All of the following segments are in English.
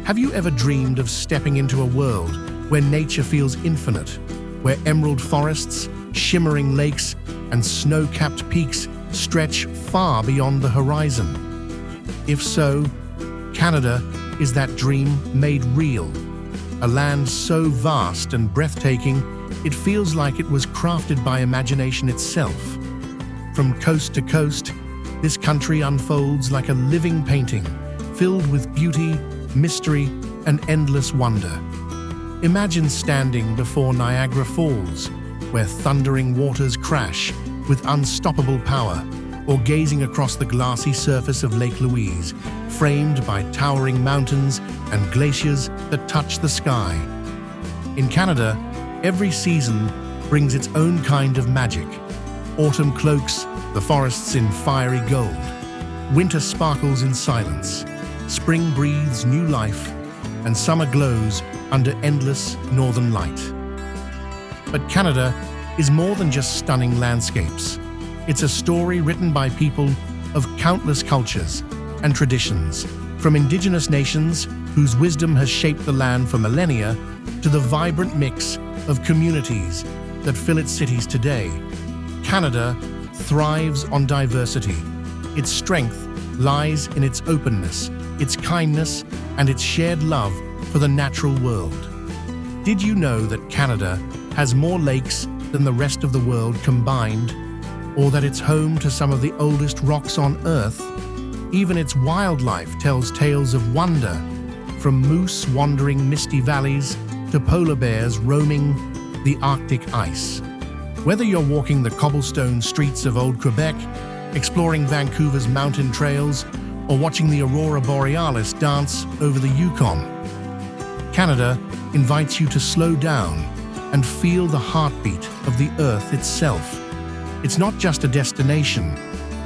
Have you ever dreamed of stepping into a world where nature feels infinite, where emerald forests, shimmering lakes, and snow-capped peaks stretch far beyond the horizon? If so, Canada is that dream made real. A land so vast and breathtaking, it feels like it was crafted by imagination itself. From coast to coast, this country unfolds like a living painting, filled with beauty, mystery, and endless wonder. Imagine standing before Niagara Falls, where thundering waters crash with unstoppable power, or gazing across the glassy surface of Lake Louise, framed by towering mountains and glaciers that touch the sky. In Canada, every season brings its own kind of magic. Autumn cloaks the forests in fiery gold. Winter sparkles in silence. Spring breathes new life, and summer glows under endless northern light. But Canada is more than just stunning landscapes. It's a story written by people of countless cultures and traditions, from indigenous nations whose wisdom has shaped the land for millennia to the vibrant mix of communities that fill its cities today. Canada thrives on diversity. Its strength lies in its openness, its kindness, and its shared love for the natural world. Did you know that Canada has more lakes than the rest of the world combined? Or that it's home to some of the oldest rocks on Earth? Even its wildlife tells tales of wonder, from moose wandering misty valleys to polar bears roaming the Arctic ice. Whether you're walking the cobblestone streets of Old Quebec, exploring Vancouver's mountain trails, or watching the aurora borealis dance over the Yukon, Canada invites you to slow down and feel the heartbeat of the Earth itself. It's not just a destination,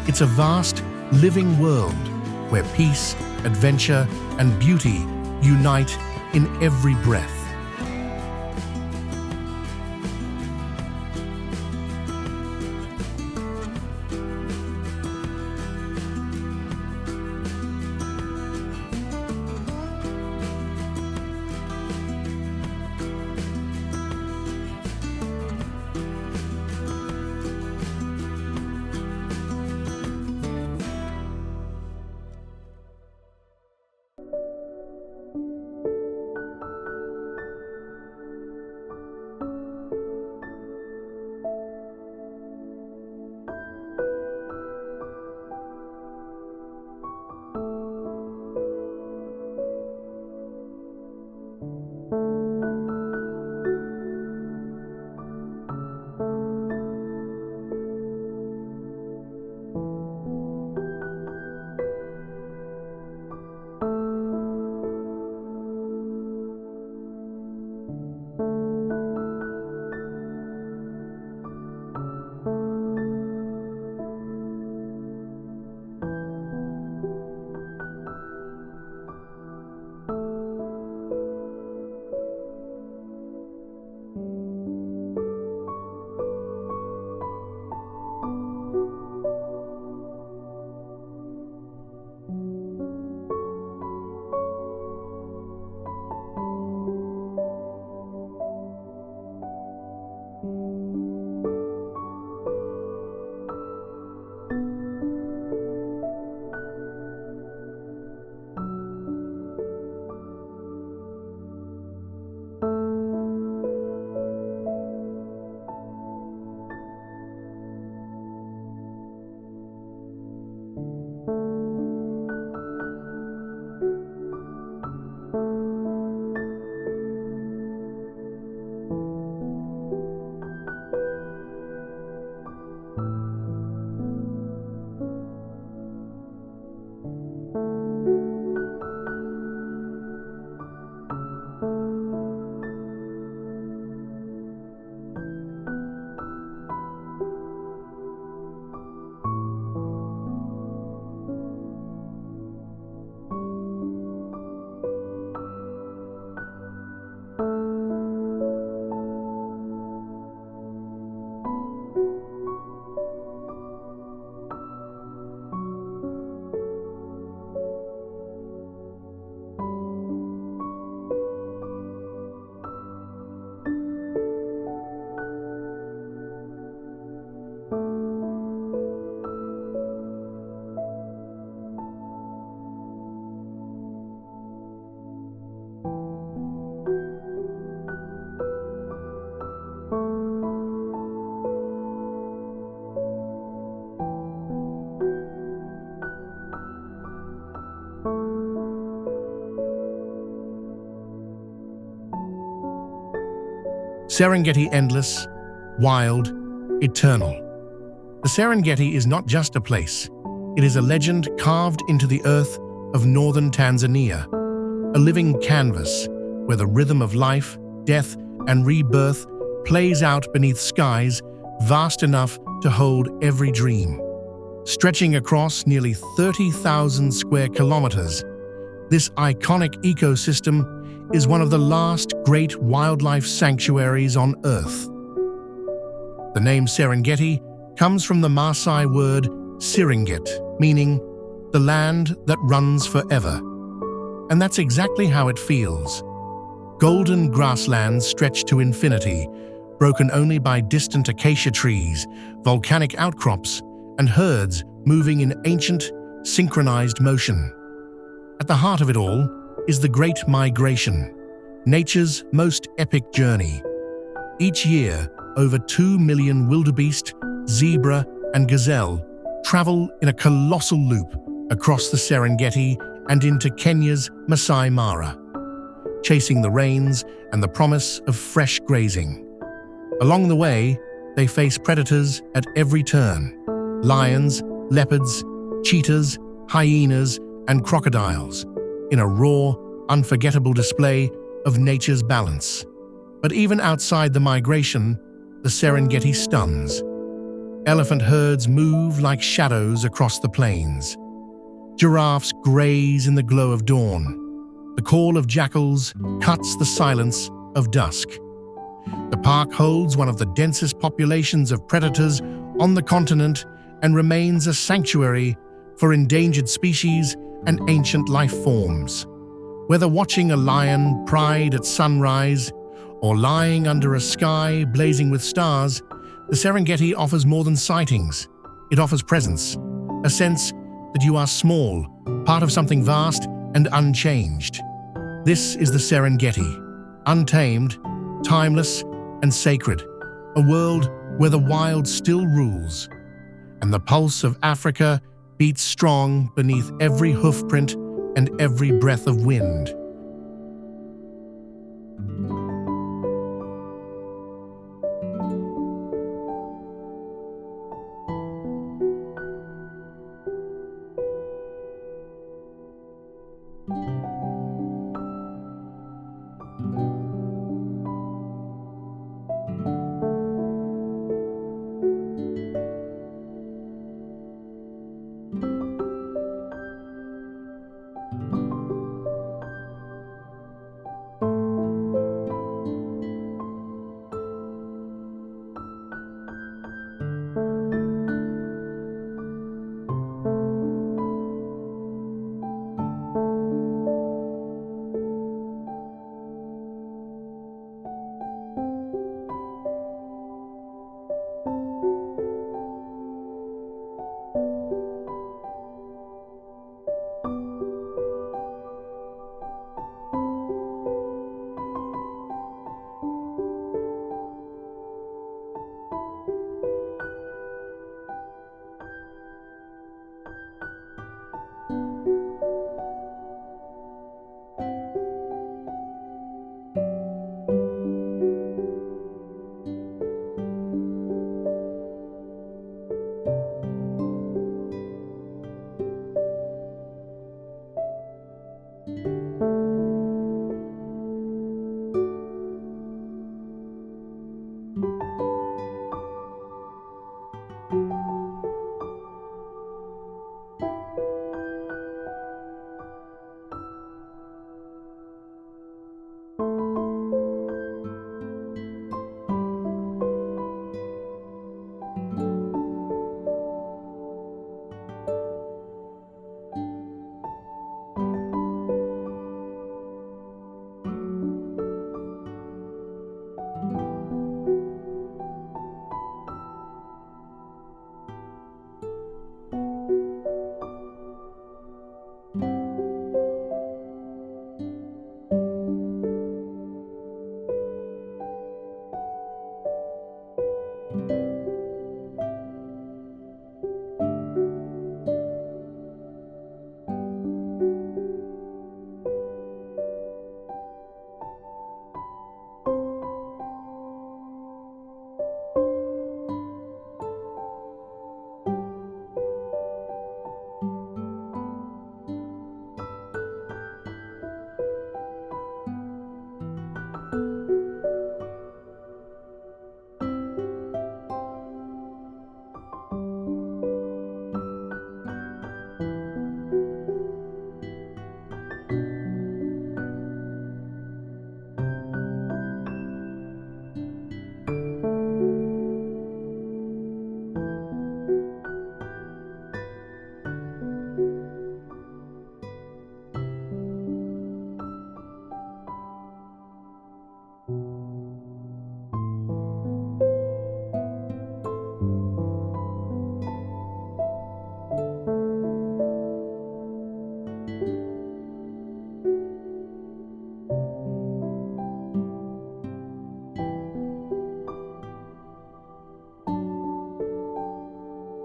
it's a vast, living world where peace, adventure, and beauty unite in every breath. Serengeti endless, wild, eternal. The Serengeti is not just a place. It is a legend carved into the earth of northern Tanzania, a living canvas where the rhythm of life, death, and rebirth plays out beneath skies vast enough to hold every dream. Stretching across nearly 30,000 square kilometers, this iconic ecosystem is one of the last great wildlife sanctuaries on Earth. The name Serengeti comes from the Maasai word Serengeti, meaning the land that runs forever. And that's exactly how it feels. Golden grasslands stretch to infinity, broken only by distant acacia trees, volcanic outcrops, and herds moving in ancient, synchronized motion. At the heart of it all is the Great Migration, nature's most epic journey. Each year, over 2 million wildebeest, zebra, and gazelle travel in a colossal loop across the Serengeti and into Kenya's Masai Mara, chasing the rains and the promise of fresh grazing. Along the way, they face predators at every turn: lions, leopards, cheetahs, hyenas, and crocodiles, in a raw, unforgettable display of nature's balance. But even outside the migration, the Serengeti stuns. Elephant herds move like shadows across the plains. Giraffes graze in the glow of dawn. The call of jackals cuts the silence of dusk. The park holds one of the densest populations of predators on the continent and remains a sanctuary for endangered species and ancient life forms. Whether watching a lion pride at sunrise or lying under a sky blazing with stars, the Serengeti offers more than sightings. It offers presence, a sense that you are small, part of something vast and unchanged. This is the Serengeti, untamed, timeless, and sacred, a world where the wild still rules, and the pulse of Africa beats strong beneath every hoofprint and every breath of wind.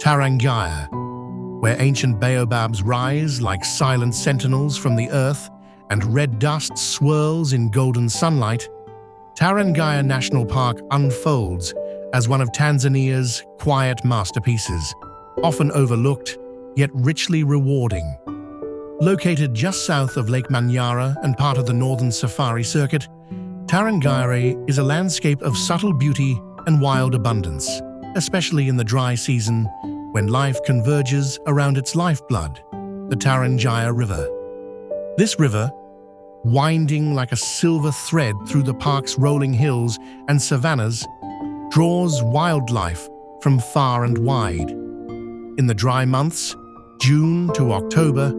Tarangaya, where ancient baobabs rise like silent sentinels from the earth and red dust swirls in golden sunlight, Tarangaya National Park unfolds as one of Tanzania's quiet masterpieces, often overlooked yet richly rewarding. Located just south of Lake Manyara and part of the Northern Safari Circuit, Tarangaya is a landscape of subtle beauty and wild abundance, especially in the dry season when life converges around its lifeblood, the Tarangaya River. This river, winding like a silver thread through the park's rolling hills and savannas, draws wildlife from far and wide. In the dry months, June to October,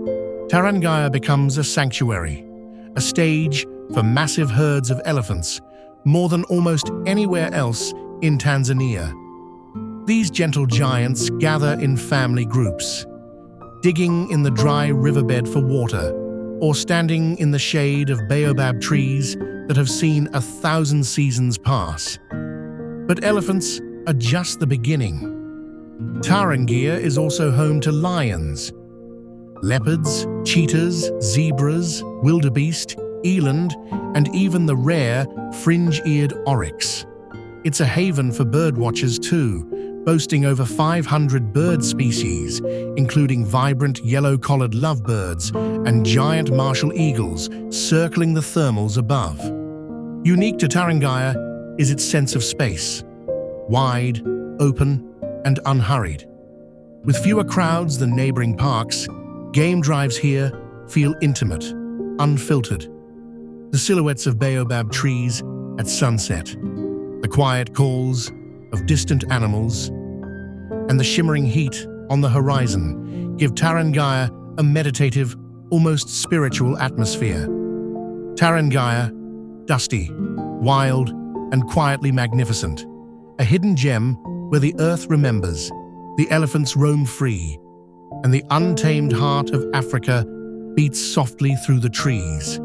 Tarangaya becomes a sanctuary, a stage for massive herds of elephants, more than almost anywhere else in Tanzania. These gentle giants gather in family groups, digging in the dry riverbed for water, or standing in the shade of baobab trees that have seen 1,000 seasons pass. But elephants are just the beginning. Tarangaya is also home to lions, leopards, cheetahs, zebras, wildebeest, eland, and even the rare fringe-eared oryx. It's a haven for birdwatchers too, boasting over 500 bird species, including vibrant yellow-collared lovebirds and giant martial eagles circling the thermals above. Unique to Tarangaya is its sense of space, wide, open, and unhurried. With fewer crowds than neighboring parks, game drives here feel intimate, unfiltered. The silhouettes of baobab trees at sunset, the quiet calls of distant animals, and the shimmering heat on the horizon give Tarangaya a meditative, almost spiritual atmosphere. Tarangaya, dusty, wild, and quietly magnificent, a hidden gem where the earth remembers, the elephants roam free, and the untamed heart of Africa beats softly through the trees.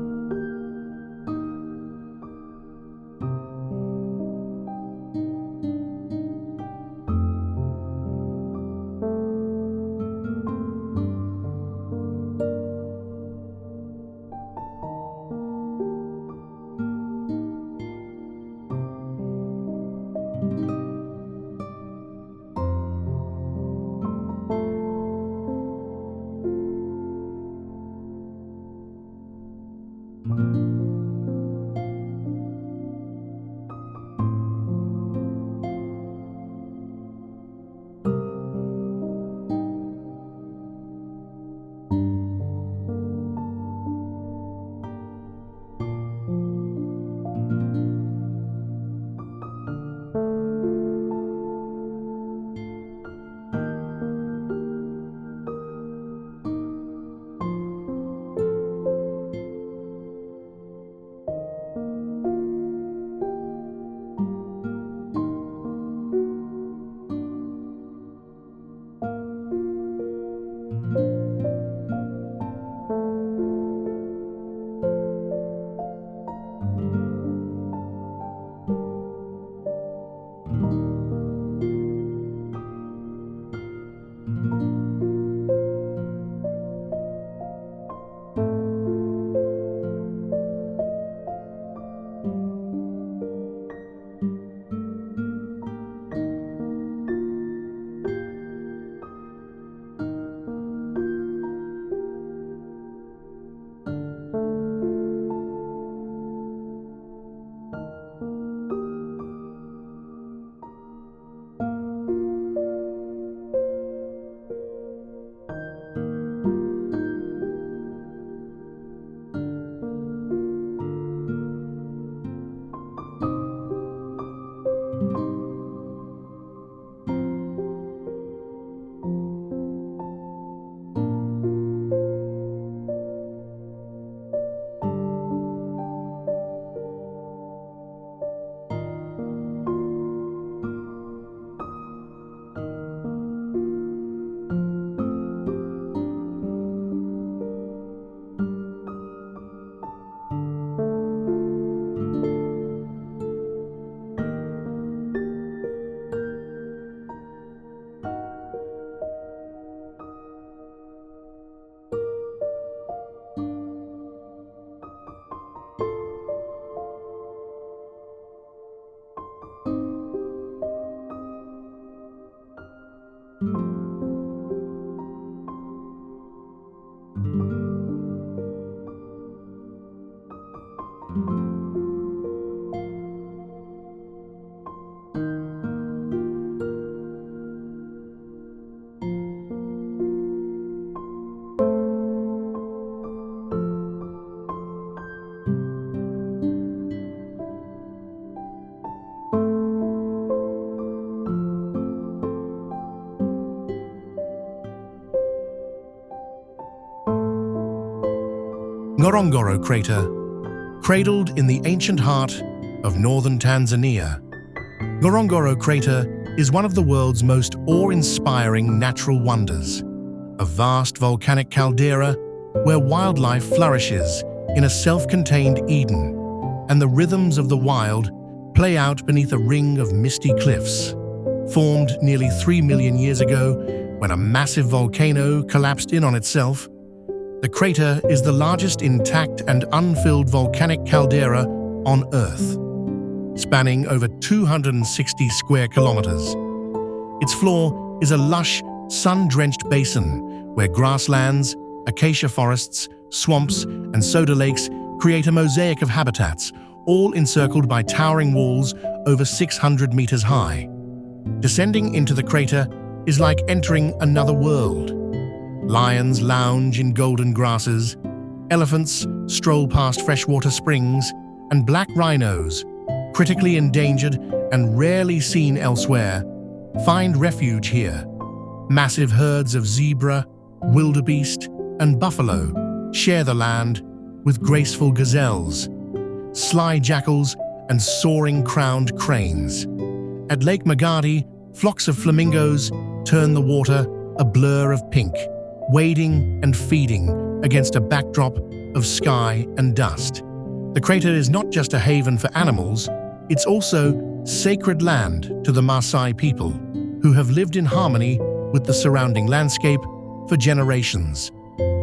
Ngorongoro Crater, cradled in the ancient heart of northern Tanzania. Ngorongoro Crater is one of the world's most awe-inspiring natural wonders, a vast volcanic caldera where wildlife flourishes in a self-contained Eden, and the rhythms of the wild play out beneath a ring of misty cliffs. Formed nearly 3 million years ago when a massive volcano collapsed in on itself, the crater is the largest intact and unfilled volcanic caldera on Earth, spanning over 260 square kilometers. Its floor is a lush, sun-drenched basin where grasslands, acacia forests, swamps, and soda lakes create a mosaic of habitats, all encircled by towering walls over 600 meters high. Descending into the crater is like entering another world. Lions lounge in golden grasses, elephants stroll past freshwater springs, and black rhinos, critically endangered and rarely seen elsewhere, find refuge here. Massive herds of zebra, wildebeest, and buffalo share the land with graceful gazelles, sly jackals, and soaring crowned cranes. At Lake Magadi, flocks of flamingos turn the water a blur of pink, wading and feeding against a backdrop of sky and dust. The crater is not just a haven for animals, it's also sacred land to the Maasai people, who have lived in harmony with the surrounding landscape for generations,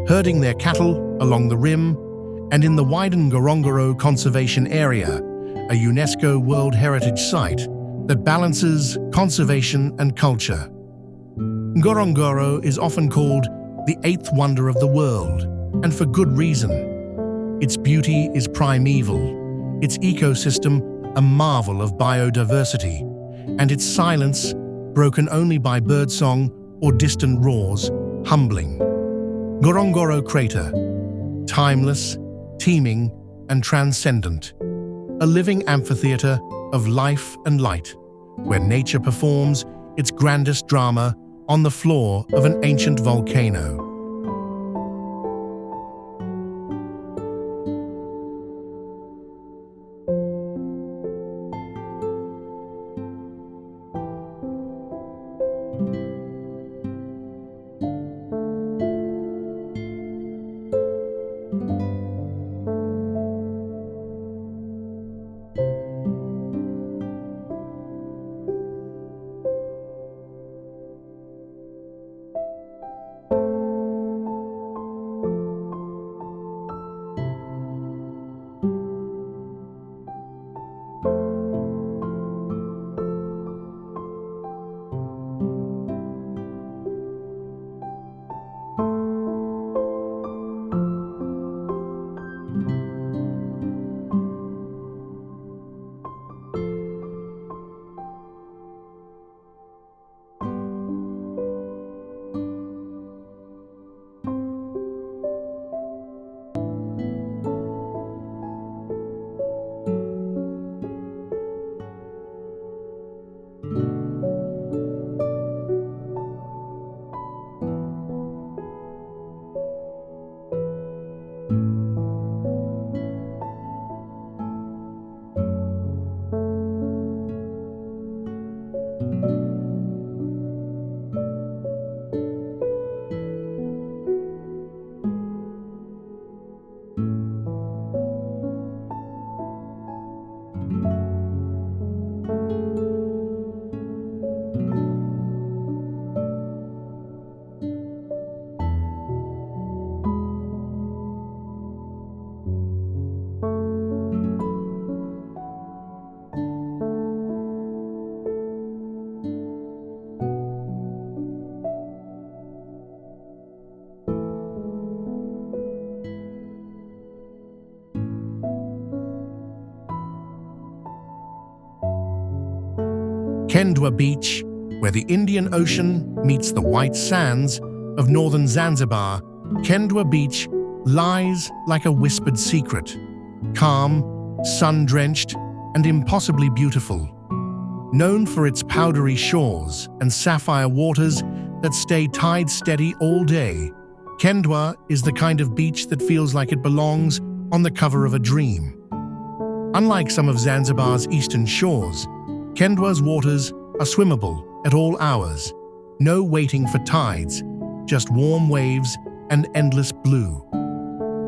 herding their cattle along the rim and in the widened Ngorongoro Conservation Area, a UNESCO World Heritage Site that balances conservation and culture. Ngorongoro is often called the eighth wonder of the world, and for good reason. Its beauty is primeval, its ecosystem a marvel of biodiversity, and its silence, broken only by birdsong or distant roars, humbling. Ngorongoro Crater, timeless, teeming, and transcendent, a living amphitheater of life and light, where nature performs its grandest drama on the floor of an ancient volcano. Kendwa Beach, where the Indian Ocean meets the white sands of northern Zanzibar, Kendwa Beach lies like a whispered secret, calm, sun-drenched, and impossibly beautiful. Known for its powdery shores and sapphire waters that stay tide steady all day, Kendwa is the kind of beach that feels like it belongs on the cover of a dream. Unlike some of Zanzibar's eastern shores, Kendwa's waters are swimmable at all hours. No waiting for tides, just warm waves and endless blue.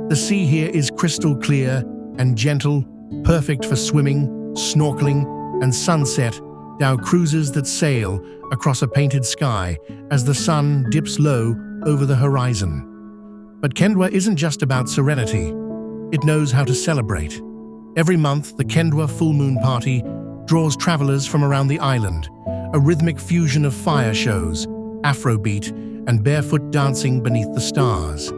The sea here is crystal clear and gentle, perfect for swimming, snorkeling, and sunset dhow cruises that sail across a painted sky as the sun dips low over the horizon. But Kendwa isn't just about serenity. It knows how to celebrate. Every month, the Kendwa Full Moon Party draws travelers from around the island, a rhythmic fusion of fire shows, Afrobeat, and barefoot dancing beneath the stars.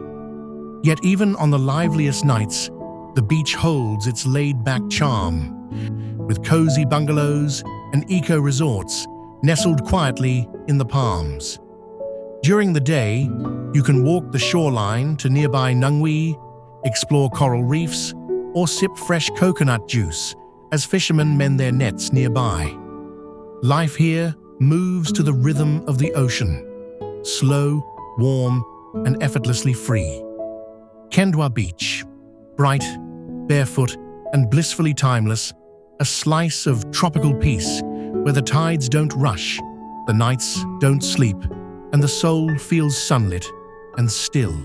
Yet even on the liveliest nights, the beach holds its laid-back charm, with cozy bungalows and eco-resorts nestled quietly in the palms. During the day, you can walk the shoreline to nearby Nungwi, explore coral reefs, or sip fresh coconut juice as fishermen mend their nets nearby. Life here moves to the rhythm of the ocean, slow, warm, and effortlessly free. Kendwa Beach, bright, barefoot, and blissfully timeless, a slice of tropical peace where the tides don't rush, the nights don't sleep, and the soul feels sunlit and still.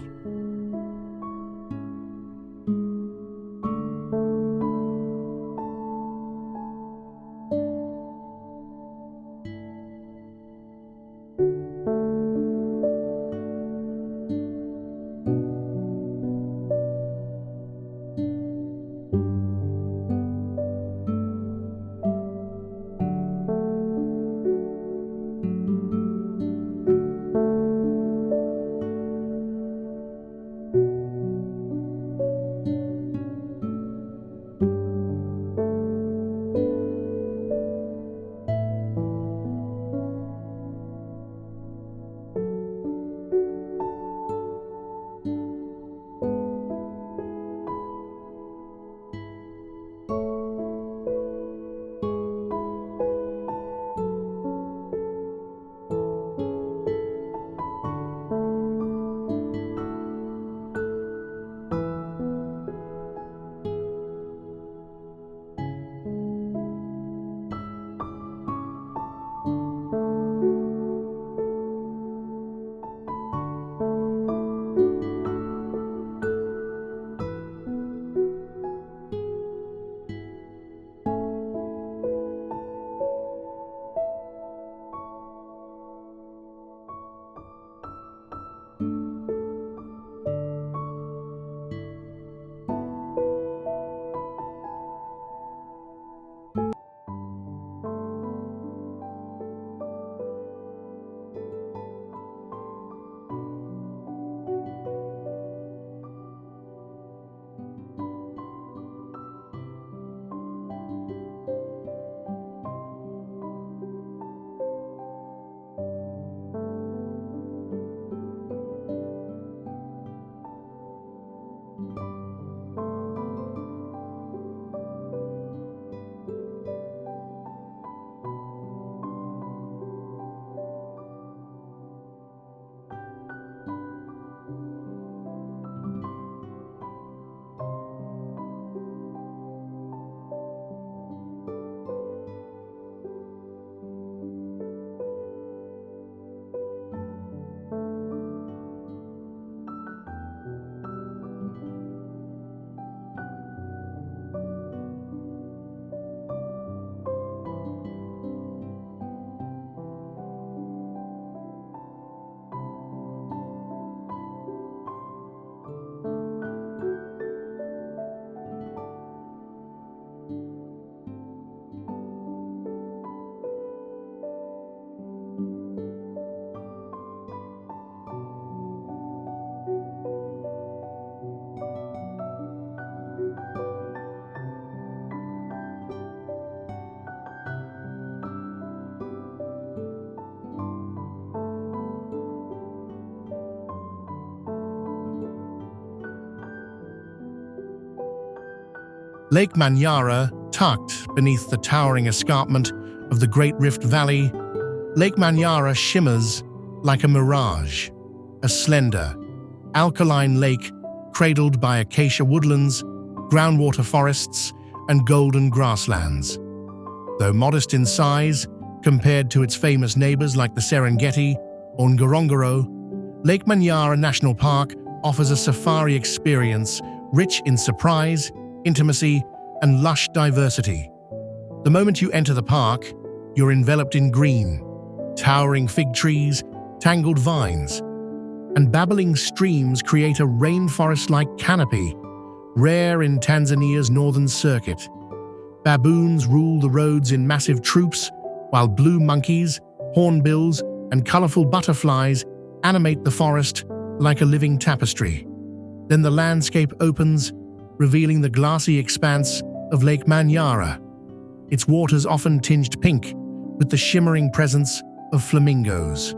Lake Manyara, tucked beneath the towering escarpment of the Great Rift Valley, Lake Manyara shimmers like a mirage, a slender, alkaline lake cradled by acacia woodlands, groundwater forests, and golden grasslands. Though modest in size, compared to its famous neighbors like the Serengeti or Ngorongoro, Lake Manyara National Park offers a safari experience rich in surprise, intimacy, and lush diversity. The moment you enter the park, you're enveloped in green, towering fig trees, tangled vines, and babbling streams create a rainforest-like canopy, rare in Tanzania's northern circuit. Baboons rule the roads in massive troops, while blue monkeys, hornbills, and colorful butterflies animate the forest like a living tapestry. Then the landscape opens, revealing the glassy expanse of Lake Manyara, its waters often tinged pink with the shimmering presence of flamingos.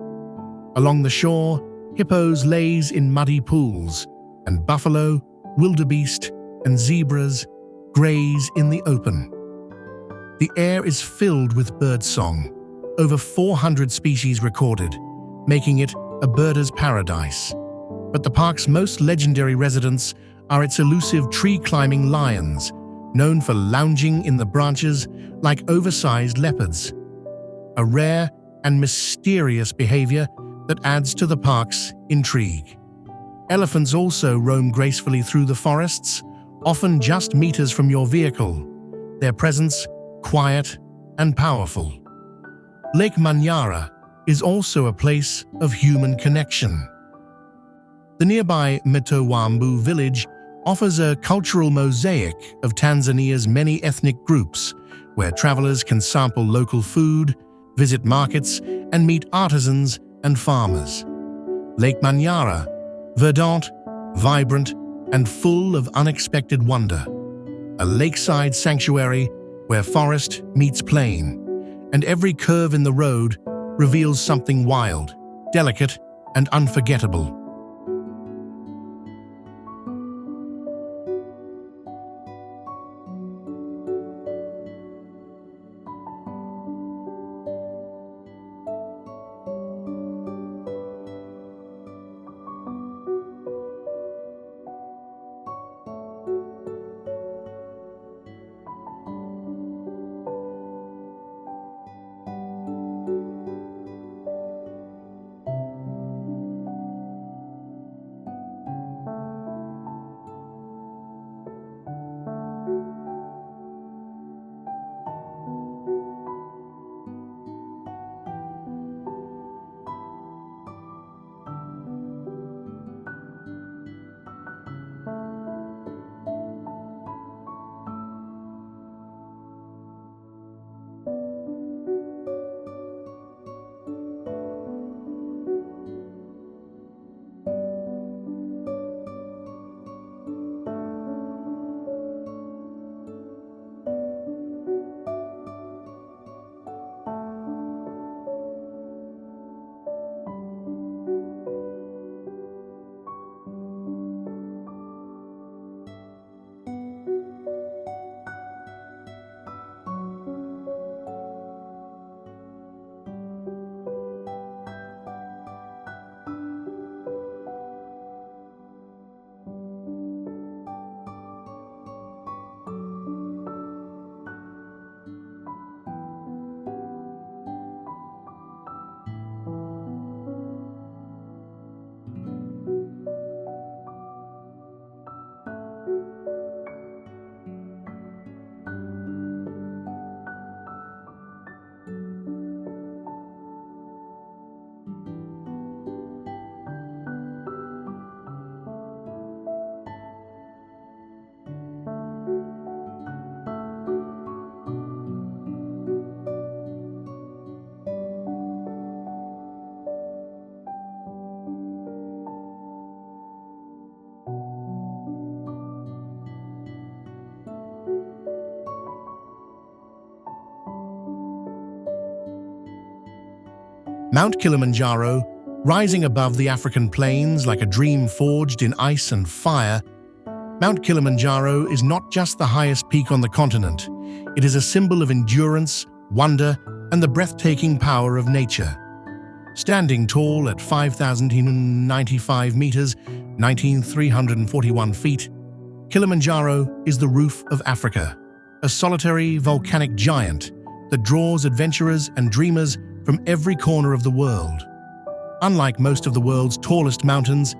Along the shore, hippos laze in muddy pools, and buffalo, wildebeest, and zebras graze in the open. The air is filled with birdsong, over 400 species recorded, making it a birder's paradise. But the park's most legendary residents are its elusive tree-climbing lions, known for lounging in the branches like oversized leopards, a rare and mysterious behavior that adds to the park's intrigue. Elephants also roam gracefully through the forests, often just meters from your vehicle, their presence quiet and powerful. Lake Manyara is also a place of human connection. The nearby Mtowambu village offers a cultural mosaic of Tanzania's many ethnic groups, where travelers can sample local food, visit markets, and meet artisans and farmers. Lake Manyara, verdant, vibrant, and full of unexpected wonder. A lakeside sanctuary where forest meets plain, and every curve in the road reveals something wild, delicate, and unforgettable. Mount Kilimanjaro, rising above the African plains like a dream forged in ice and fire, Mount Kilimanjaro is not just the highest peak on the continent. It is a symbol of endurance, wonder, and the breathtaking power of nature. Standing tall at 5,095 meters, 19,341 feet, Kilimanjaro is the roof of Africa, a solitary volcanic giant that draws adventurers and dreamers from every corner of the world. Unlike most of the world's tallest mountains,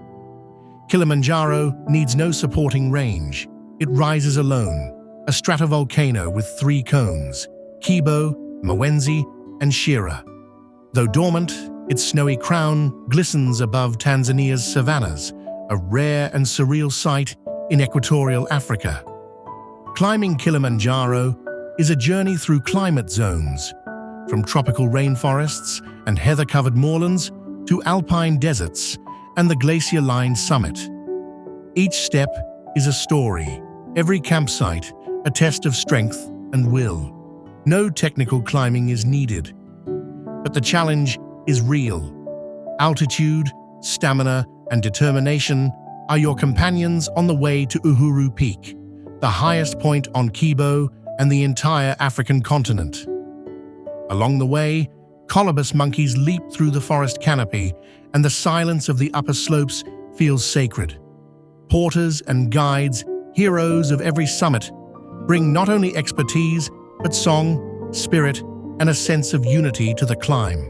Kilimanjaro needs no supporting range. It rises alone, a stratovolcano with three cones: Kibo, Mwenzi, and Shira. Though dormant, its snowy crown glistens above Tanzania's savannas, a rare and surreal sight in equatorial Africa. Climbing Kilimanjaro is a journey through climate zones, from tropical rainforests and heather-covered moorlands to alpine deserts and the glacier-lined summit. Each step is a story, every campsite a test of strength and will. No technical climbing is needed, but the challenge is real. Altitude, stamina, and determination are your companions on the way to Uhuru Peak, the highest point on Kibo and the entire African continent. Along the way, colobus monkeys leap through the forest canopy, and the silence of the upper slopes feels sacred. Porters and guides, heroes of every summit, bring not only expertise, but song, spirit, and a sense of unity to the climb.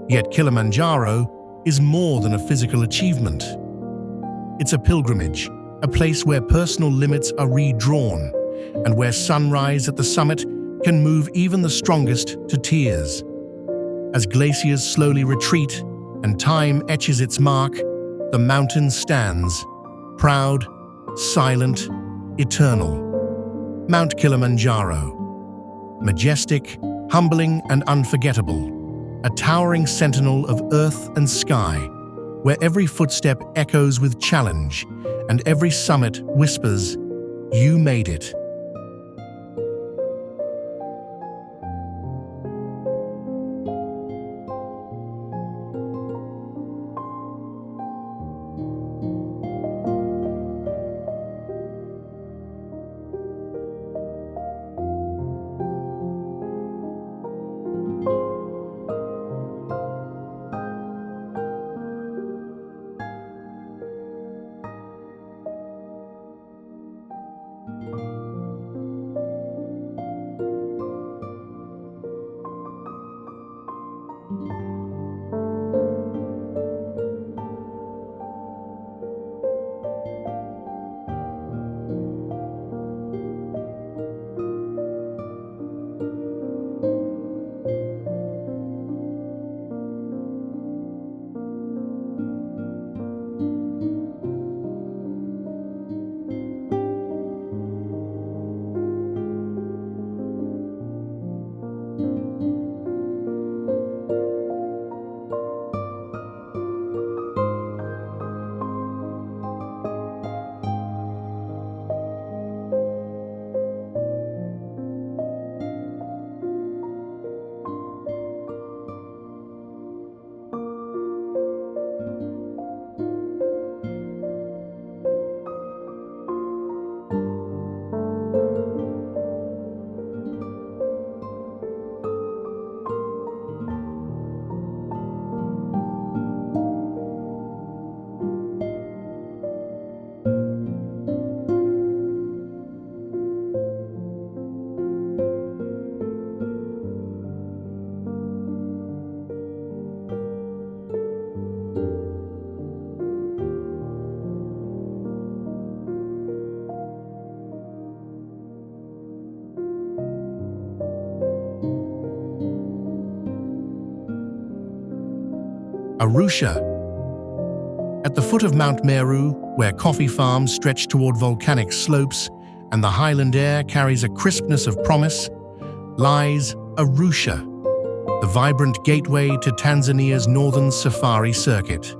Yet Kilimanjaro is more than a physical achievement. It's a pilgrimage, a place where personal limits are redrawn, and where sunrise at the summit can move even the strongest to tears. As glaciers slowly retreat and time etches its mark, the mountain stands, proud, silent, eternal. Mount Kilimanjaro, majestic, humbling, and unforgettable, a towering sentinel of earth and sky, where every footstep echoes with challenge and every summit whispers, "You made it." Arusha. At the foot of Mount Meru, where coffee farms stretch toward volcanic slopes and the highland air carries a crispness of promise, lies Arusha, the vibrant gateway to Tanzania's northern safari circuit.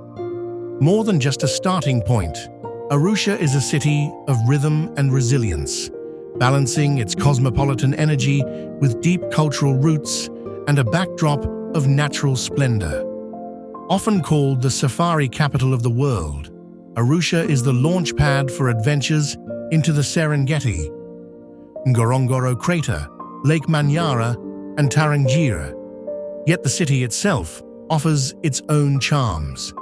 More than just a starting point, Arusha is a city of rhythm and resilience, balancing its cosmopolitan energy with deep cultural roots and a backdrop of natural splendor. Often called the safari capital of the world, Arusha is the launch pad for adventures into the Serengeti, Ngorongoro Crater, Lake Manyara, and Tarangire. Yet the city itself offers its own charms.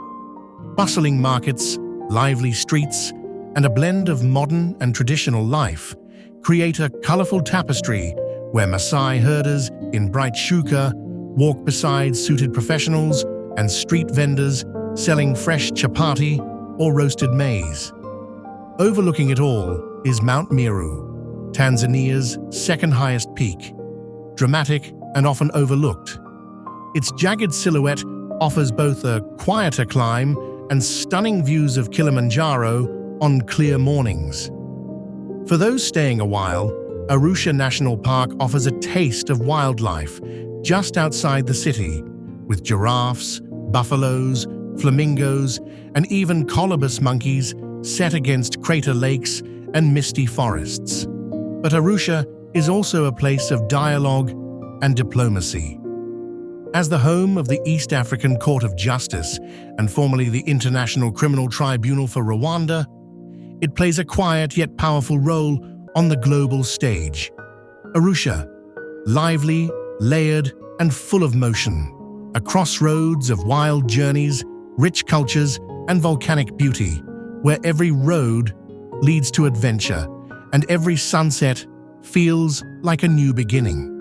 Bustling markets, lively streets, and a blend of modern and traditional life create a colorful tapestry where Maasai herders in bright shuka walk beside suited professionals and street vendors selling fresh chapati or roasted maize. Overlooking it all is Mount Meru, Tanzania's second highest peak, dramatic and often overlooked. Its jagged silhouette offers both a quieter climb and stunning views of Kilimanjaro on clear mornings. For those staying a while, Arusha National Park offers a taste of wildlife just outside the city, with giraffes, buffaloes, flamingos, and even colobus monkeys set against crater lakes and misty forests. But Arusha is also a place of dialogue and diplomacy. As the home of the East African Court of Justice and formerly the International Criminal Tribunal for Rwanda, it plays a quiet yet powerful role on the global stage. Arusha, lively, layered, and full of motion, a crossroads of wild journeys, rich cultures, and volcanic beauty, where every road leads to adventure and every sunset feels like a new beginning.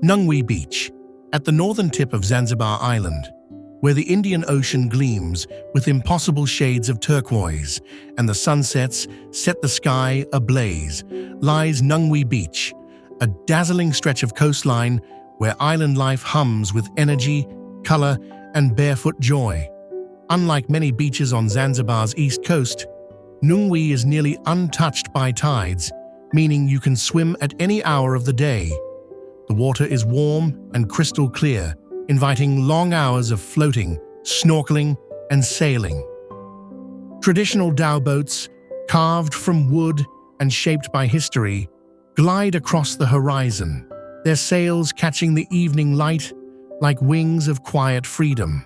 Nungwi Beach, at the northern tip of Zanzibar Island, where the Indian Ocean gleams with impossible shades of turquoise and the sunsets set the sky ablaze, lies Nungwi Beach, a dazzling stretch of coastline where island life hums with energy, color, and barefoot joy. Unlike many beaches on Zanzibar's east coast, Nungwi is nearly untouched by tides, meaning you can swim at any hour of the day. The water is warm and crystal clear, inviting long hours of floating, snorkeling, and sailing. Traditional dhow boats, carved from wood and shaped by history, glide across the horizon, their sails catching the evening light like wings of quiet freedom.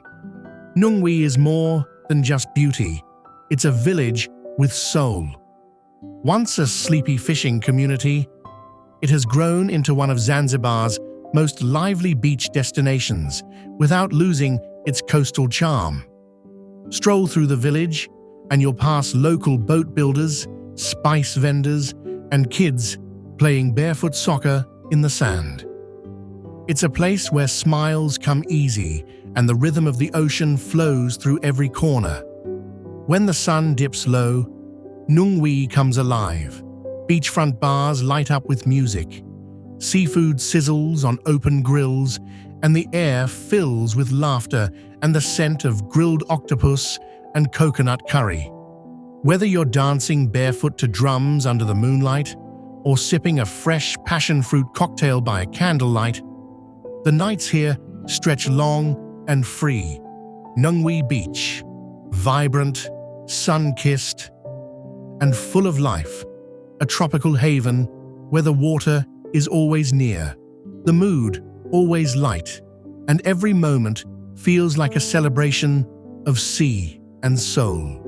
Nungwi is more than just beauty. It's a village with soul. Once a sleepy fishing community, it has grown into one of Zanzibar's most lively beach destinations without losing its coastal charm. Stroll through the village and you'll pass local boat builders, spice vendors, and kids playing barefoot soccer in the sand. It's a place where smiles come easy and the rhythm of the ocean flows through every corner. When the sun dips low, Nungwi comes alive. Beachfront bars light up with music. Seafood sizzles on open grills, and the air fills with laughter and the scent of grilled octopus and coconut curry. Whether you're dancing barefoot to drums under the moonlight or sipping a fresh passion fruit cocktail by candlelight, the nights here stretch long and free. Nungwi Beach, vibrant, sun-kissed, and full of life, a tropical haven where the water is always near, the mood always light, and every moment feels like a celebration of sea and soul.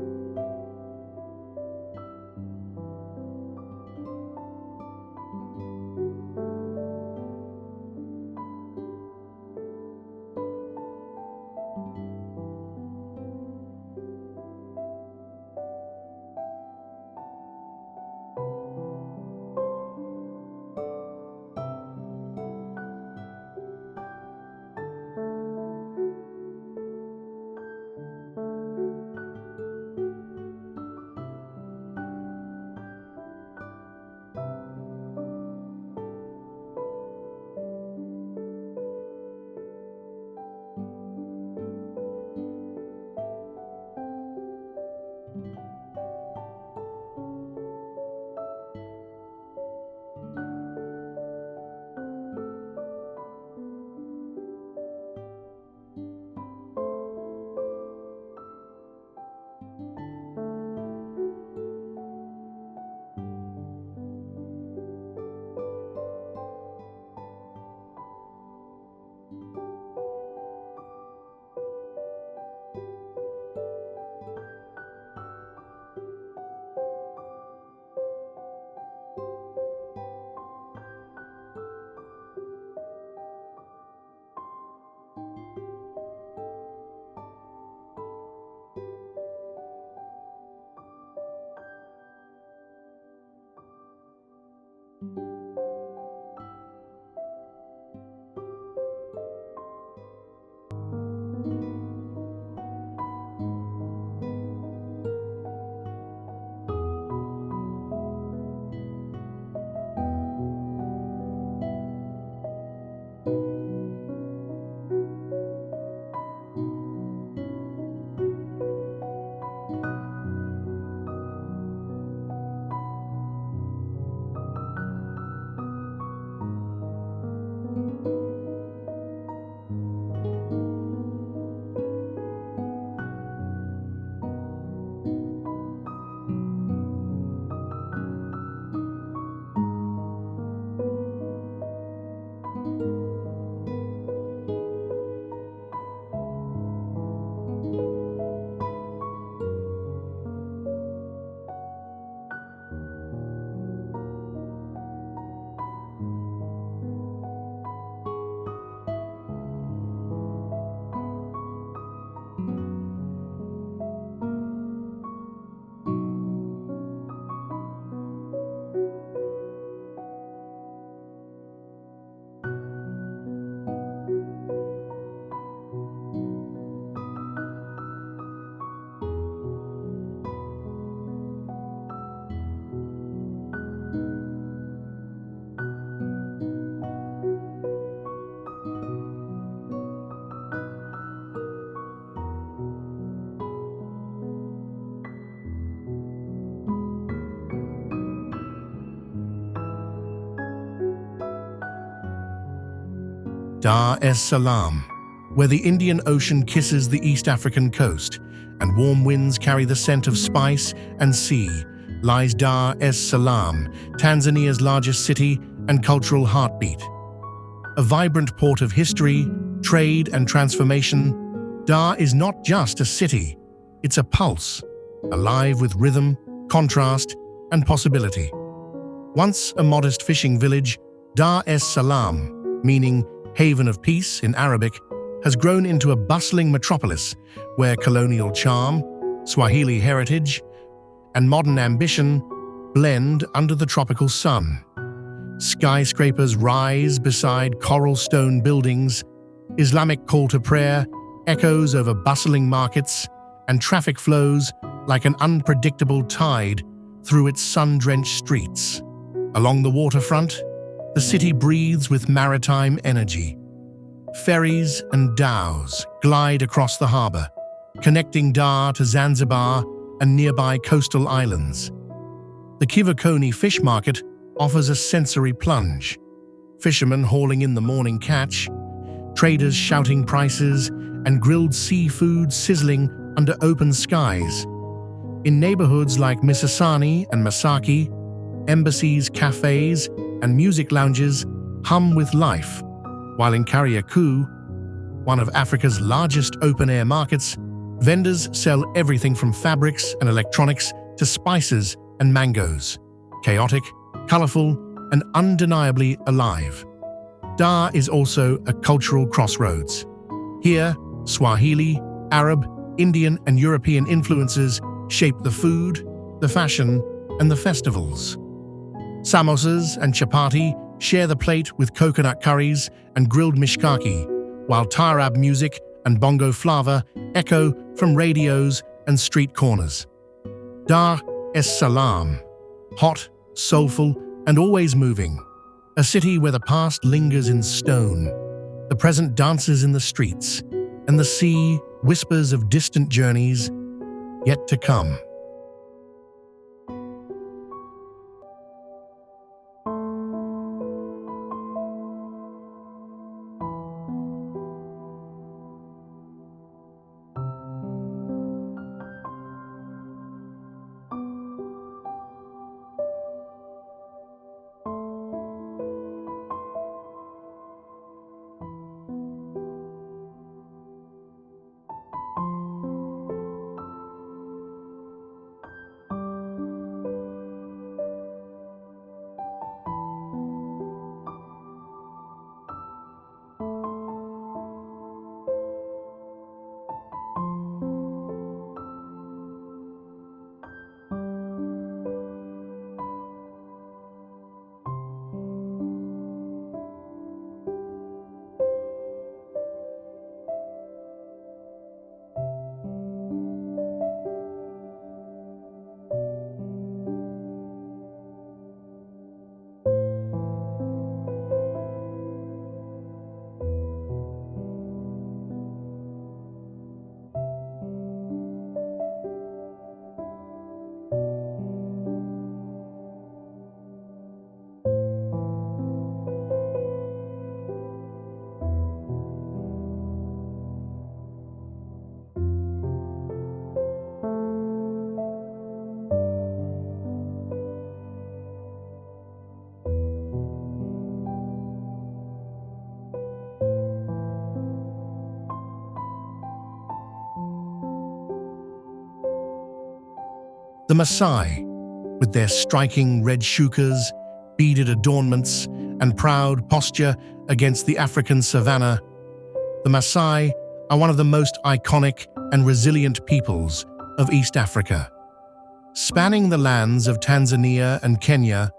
Dar es Salaam, where the Indian Ocean kisses the East African coast and warm winds carry the scent of spice and sea, lies Dar es Salaam, Tanzania's largest city and cultural heartbeat. A vibrant port of history, trade, and transformation, Dar is not just a city, it's a pulse, alive with rhythm, contrast, and possibility. Once a modest fishing village, Dar es Salaam, meaning haven of peace in Arabic, has grown into a bustling metropolis where colonial charm, Swahili heritage, and modern ambition blend under the tropical sun. Skyscrapers rise beside coral stone buildings, Islamic call to prayer echoes over bustling markets, and traffic flows like an unpredictable tide through its sun-drenched streets. Along the waterfront, the city breathes with maritime energy. Ferries and dhows glide across the harbor, connecting Dar to Zanzibar and nearby coastal islands. The Kivukoni fish market offers a sensory plunge. Fishermen hauling in the morning catch, traders shouting prices, and grilled seafood sizzling under open skies. In neighborhoods like Misasani and Masaki, embassies, cafes, and music lounges hum with life, while in Kariakoo, one of Africa's largest open-air markets, vendors sell everything from fabrics and electronics to spices and mangoes. Chaotic, colorful, and undeniably alive. Dar is also a cultural crossroads. Here, Swahili, Arab, Indian, and European influences shape the food, the fashion, and the festivals. Samosas and chapati share the plate with coconut curries and grilled mishkaki, while taarab music and bongo flava echo from radios and street corners. Dar es Salaam, hot, soulful, and always moving. A city where the past lingers in stone, the present dances in the streets, and the sea whispers of distant journeys yet to come. The Maasai, with their striking red shukas, beaded adornments, and proud posture against the African savannah, the Maasai are one of the most iconic and resilient peoples of East Africa. Spanning the lands of Tanzania and Kenya,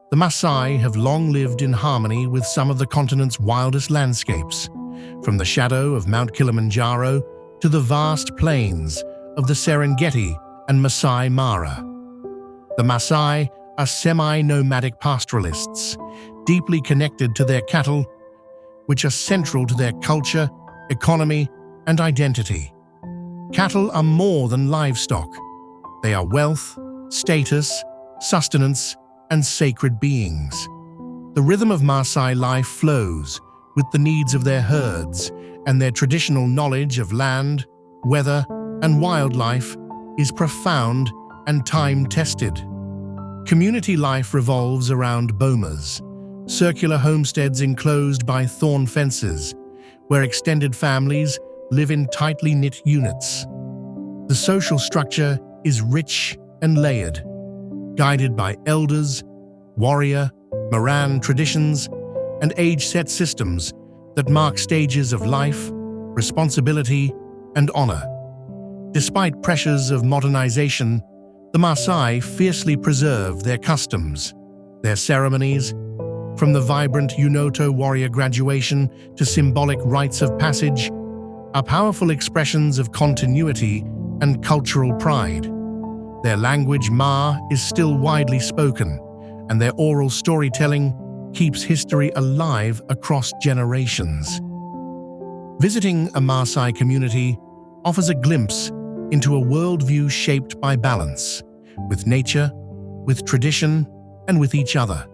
the Maasai have long lived in harmony with some of the continent's wildest landscapes, from the shadow of Mount Kilimanjaro to the vast plains of the Serengeti and Masai Mara. The Maasai are semi-nomadic pastoralists, deeply connected to their cattle, which are central to their culture, economy, and identity. Cattle are more than livestock. They are wealth, status, sustenance, and sacred beings. The rhythm of Maasai life flows with the needs of their herds, and their traditional knowledge of land, weather, and wildlife is profound and time-tested. Community life revolves around bomas, circular homesteads enclosed by thorn fences, where extended families live in tightly knit units. The social structure is rich and layered, guided by elders, warrior, Moran traditions, and age-set systems that mark stages of life, responsibility, and honor. Despite pressures of modernization, the Maasai fiercely preserve their customs, their ceremonies, from the vibrant Unoto warrior graduation to symbolic rites of passage, are powerful expressions of continuity and cultural pride. Their language, Ma, is still widely spoken, and their oral storytelling keeps history alive across generations. Visiting a Maasai community offers a glimpse into a worldview shaped by balance, with nature, with tradition, and with each other.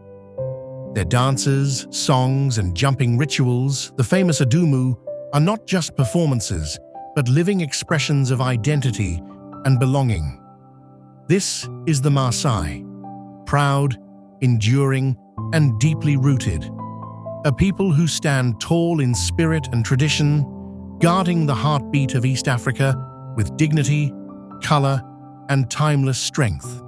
Their dances, songs, and jumping rituals, the famous Adumu, are not just performances, but living expressions of identity and belonging. This is the Maasai, proud, enduring, and deeply rooted. A people who stand tall in spirit and tradition, guarding the heartbeat of East Africa with dignity, color, and timeless strength.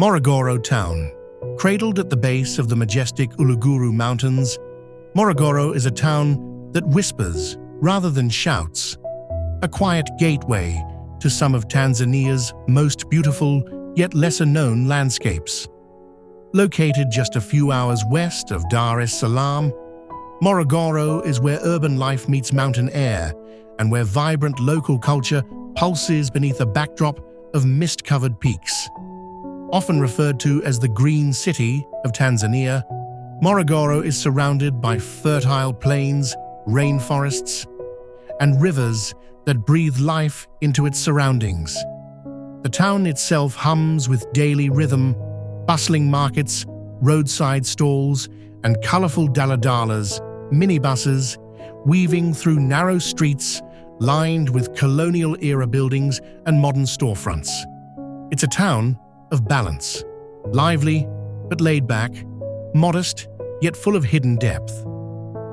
Morogoro town. Cradled at the base of the majestic Uluguru Mountains, Morogoro is a town that whispers rather than shouts, a quiet gateway to some of Tanzania's most beautiful yet lesser-known landscapes. Located just a few hours west of Dar es Salaam, Morogoro is where urban life meets mountain air and where vibrant local culture pulses beneath a backdrop of mist-covered peaks. Often referred to as the Green City of Tanzania, Morogoro is surrounded by fertile plains, rainforests, and rivers that breathe life into its surroundings. The town itself hums with daily rhythm, bustling markets, roadside stalls, and colorful daladalas, minibuses, weaving through narrow streets lined with colonial-era buildings and modern storefronts. It's a town of balance, lively but laid back, modest yet full of hidden depth.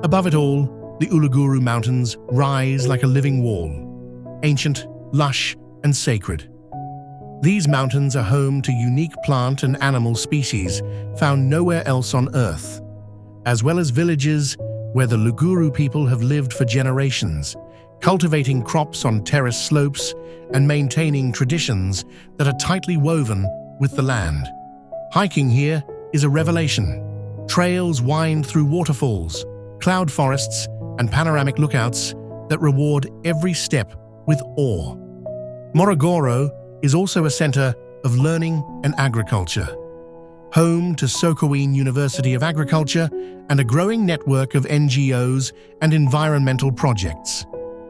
Above it all, the Uluguru Mountains rise like a living wall, ancient, lush, and sacred. These mountains are home to unique plant and animal species found nowhere else on Earth, as well as villages where the Luguru people have lived for generations, cultivating crops on terrace slopes and maintaining traditions that are tightly woven with the land. Hiking here is a revelation. Trails wind through waterfalls, cloud forests, and panoramic lookouts that reward every step with awe. Morogoro is also a center of learning and agriculture, home to Sokoine University of Agriculture and a growing network of NGOs and environmental projects.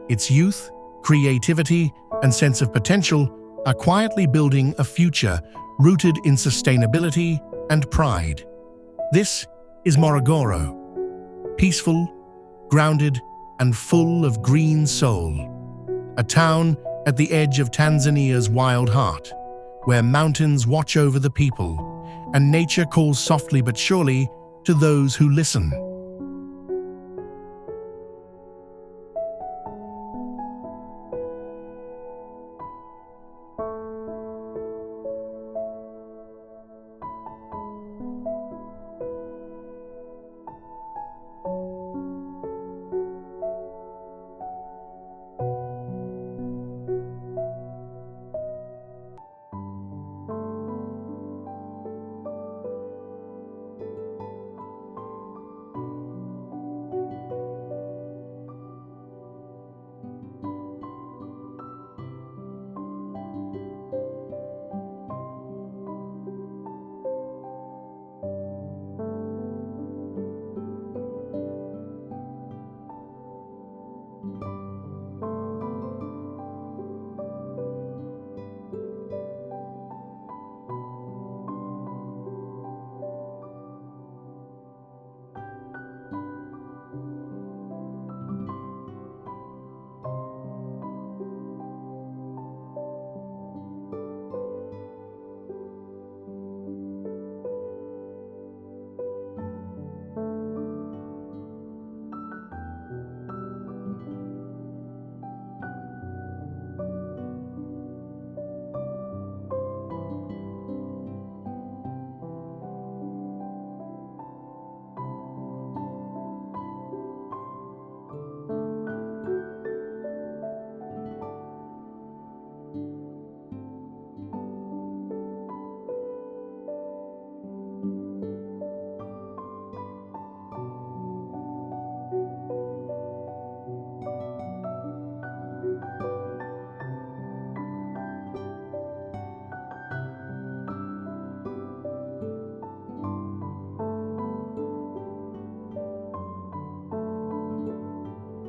Its youth, creativity, and sense of potential are quietly building a future rooted in sustainability and pride. This is Morogoro, peaceful, grounded, and full of green soul. A town at the edge of Tanzania's wild heart, where mountains watch over the people, and nature calls softly but surely to those who listen.